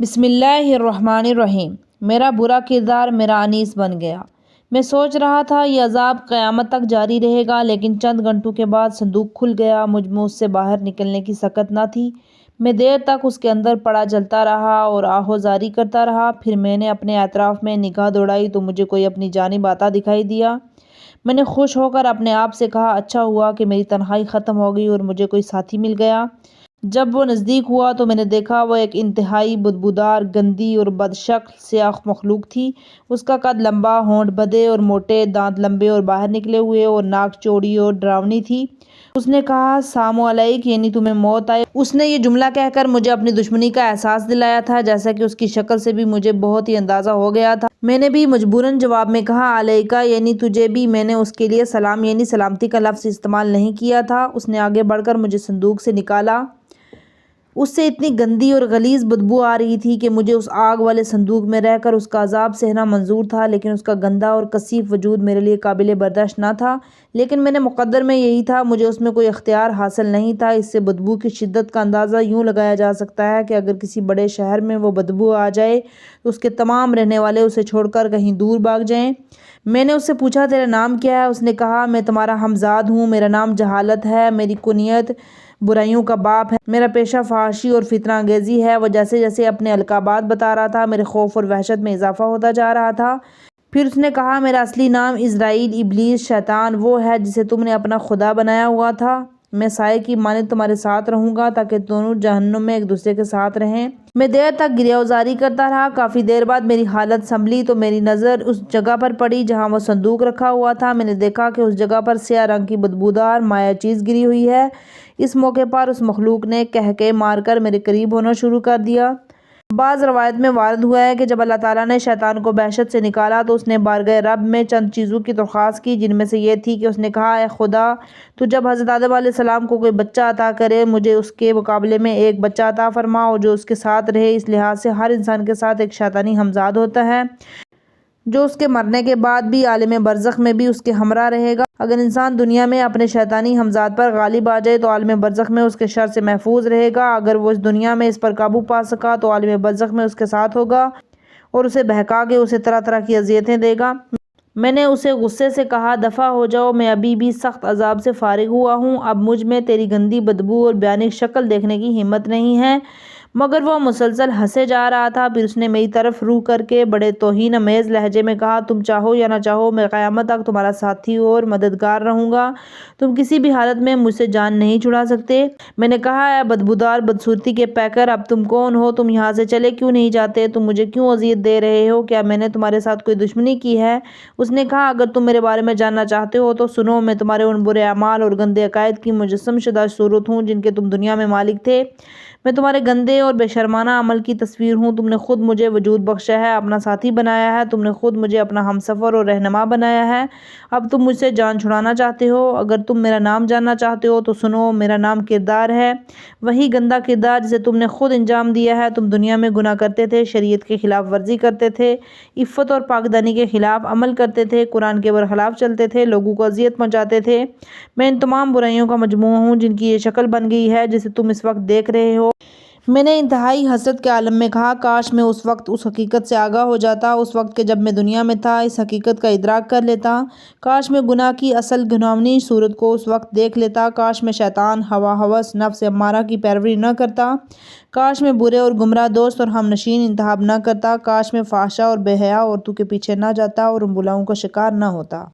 بسم اللہ الرحمن الرحیم۔ میرا برا کردار میرا انیس بن گیا۔ میں سوچ رہا تھا یہ عذاب قیامت تک جاری رہے گا، لیکن چند گھنٹوں کے بعد صندوق کھل گیا۔ مجھ میں اس سے باہر نکلنے کی سکت نہ تھی۔ میں دیر تک اس کے اندر پڑا جلتا رہا اور آہوزاری کرتا رہا۔ پھر میں نے اپنے اطراف میں نگاہ دوڑائی تو مجھے کوئی اپنی جانب آتا دکھائی دیا۔ میں نے خوش ہو کر اپنے آپ سے کہا، اچھا ہوا کہ میری تنہائی ختم ہو گئی اور مجھے کوئی ساتھی مل گیا۔ جب وہ نزدیک ہوا تو میں نے دیکھا وہ ایک انتہائی بدبودار، گندی اور بدشکل سیاہ مخلوق تھی۔ اس کا قد لمبا، ہونٹ بھدے اور موٹے، دانت لمبے اور باہر نکلے ہوئے اور ناک چوڑی اور ڈراؤنی تھی۔ اس نے کہا، سلام علیک، یعنی تمہیں موت آئے۔ اس نے یہ جملہ کہہ کر مجھے اپنی دشمنی کا احساس دلایا تھا، جیسا کہ اس کی شکل سے بھی مجھے بہت ہی اندازہ ہو گیا تھا۔ میں نے بھی مجبوراً جواب میں کہا، علیکہ، یعنی تجھے بھی۔ میں نے اس کے لیے سلام یعنی سلامتی کا لفظ استعمال نہیں کیا تھا۔ اس نے آگے بڑھ کر مجھے صندوق سے نکالا۔ اس سے اتنی گندی اور غلیظ بدبو آ رہی تھی کہ مجھے اس آگ والے صندوق میں رہ کر اس کا عذاب سہنا منظور تھا، لیکن اس کا گندا اور کثیف وجود میرے لیے قابل برداشت نہ تھا۔ لیکن میرے مقدر میں یہی تھا، مجھے اس میں کوئی اختیار حاصل نہیں تھا۔ اس سے بدبو کی شدت کا اندازہ یوں لگایا جا سکتا ہے کہ اگر کسی بڑے شہر میں وہ بدبو آ جائے تو اس کے تمام رہنے والے اسے چھوڑ کر کہیں دور بھاگ جائیں۔ میں نے اس سے پوچھا، تیرا نام کیا ہے؟ اس نے کہا، میں تمہارا ہمزاد ہوں۔ میرا نام جہالت ہے۔ میری کنیت برائیوں کا باپ ہے۔ میرا پیشہ فحاشی اور فتنہ انگیزی ہے۔ وہ جیسے جیسے اپنے القابات بتا رہا تھا، میرے خوف اور وحشت میں اضافہ ہوتا جا رہا تھا۔ پھر اس نے کہا، میرا اصلی نام عزرائیل، ابلیس، شیطان وہ ہے جسے تم نے اپنا خدا بنایا ہوا تھا۔ میں سائے کی مانند تمہارے ساتھ رہوں گا تاکہ دونوں جہنم میں ایک دوسرے کے ساتھ رہیں۔ میں دیر تک گریہوزاری کرتا رہا۔ کافی دیر بعد میری حالت سنبھلی تو میری نظر اس جگہ پر پڑی جہاں وہ صندوق رکھا ہوا تھا۔ میں نے دیکھا کہ اس جگہ پر سیاہ رنگ کی بدبودار مائع چیز گری ہوئی ہے۔ اس موقع پر اس مخلوق نے قہقہے مار کر میرے قریب ہونا شروع کر دیا۔ بعض روایت میں وارد ہوا ہے کہ جب اللہ تعالیٰ نے شیطان کو بحشت سے نکالا تو اس نے بارگاہ رب میں چند چیزوں کی درخواست کی، جن میں سے یہ تھی کہ اس نے کہا، اے خدا، تو جب حضرت آدم علیہ السلام کو کوئی بچہ عطا کرے، مجھے اس کے مقابلے میں ایک بچہ عطا فرما اور جو اس کے ساتھ رہے۔ اس لحاظ سے ہر انسان کے ساتھ ایک شیطانی ہمزاد ہوتا ہے جو اس کے مرنے کے بعد بھی عالم برزخ میں بھی اس کے ہمراہ رہے گا۔ اگر انسان دنیا میں اپنے شیطانی ہمزاد پر غالب آ جائے تو عالم برزخ میں اس کے شر سے محفوظ رہے گا۔ اگر وہ اس دنیا میں اس پر قابو پا سکا تو عالم برزخ میں اس کے ساتھ ہوگا اور اسے بہکا کے اسے طرح طرح کی اذیتیں دے گا۔ میں نے اسے غصے سے کہا، دفع ہو جاؤ، میں ابھی بھی سخت عذاب سے فارغ ہوا ہوں۔ اب مجھ میں تیری گندی بدبو اور بیانق شکل دیکھنے کی ہمت نہیں ہے۔ مگر وہ مسلسل ہنسے جا رہا تھا۔ پھر اس نے میری طرف رو کر کے بڑے توہین آمیز لہجے میں کہا، تم چاہو یا نہ چاہو میں قیامت تک تمہارا ساتھی اور مددگار رہوں گا۔ تم کسی بھی حالت میں مجھ سے جان نہیں چھڑا سکتے۔ میں نے کہا، اے بدبودار بدصورتی کے پیکر، اب تم کون ہو؟ تم یہاں سے چلے کیوں نہیں جاتے؟ تم مجھے کیوں اذیت دے رہے ہو؟ کیا میں نے تمہارے ساتھ کوئی دشمنی کی ہے؟ اس نے کہا، اگر تم میرے بارے میں جاننا چاہتے ہو تو سنو، میں تمہارے ان برے اعمال اور گندے عقائد کی مجسم شدہ صورت ہوں جن کے تم دنیا میں مالک تھے۔ میں تمہارے گندے اور بے شرمانہ عمل کی تصویر ہوں۔ تم نے خود مجھے وجود بخشا ہے، اپنا ساتھی بنایا ہے۔ تم نے خود مجھے اپنا ہمسفر اور رہنما بنایا ہے۔ اب تم مجھ سے جان چھڑانا چاہتے ہو۔ اگر تم میرا نام جاننا چاہتے ہو تو سنو، میرا نام کردار ہے، وہی گندا کردار جسے تم نے خود انجام دیا ہے۔ تم دنیا میں گناہ کرتے تھے، شریعت کی خلاف ورزی کرتے تھے، عفت اور پاکدانی کے خلاف عمل کرتے تھے، قرآن کے برخلاف چلتے تھے، لوگوں کو اذیت پہنچاتے تھے۔ میں ان تمام برائیوں کا مجموعہ ہوں جن کی یہ شکل بن گئی ہے جسے تم اس وقت دیکھ رہے ہو۔ میں نے انتہائی حسرت کے عالم میں کہا، کاش میں اس وقت اس حقیقت سے آگاہ ہو جاتا، اس وقت کہ جب میں دنیا میں تھا، اس حقیقت کا ادراک کر لیتا۔ کاش میں گناہ کی اصل گھناؤنی صورت کو اس وقت دیکھ لیتا۔ کاش میں شیطان، ہوا ہوس، نفس امارہ کی پیروی نہ کرتا۔ کاش میں برے اور گمراہ دوست اور ہم نشین انتخاب نہ کرتا۔ کاش میں فحشا اور بے حیا عورتوں کے پیچھے نہ جاتا اور ان بلاؤں کا شکار نہ ہوتا۔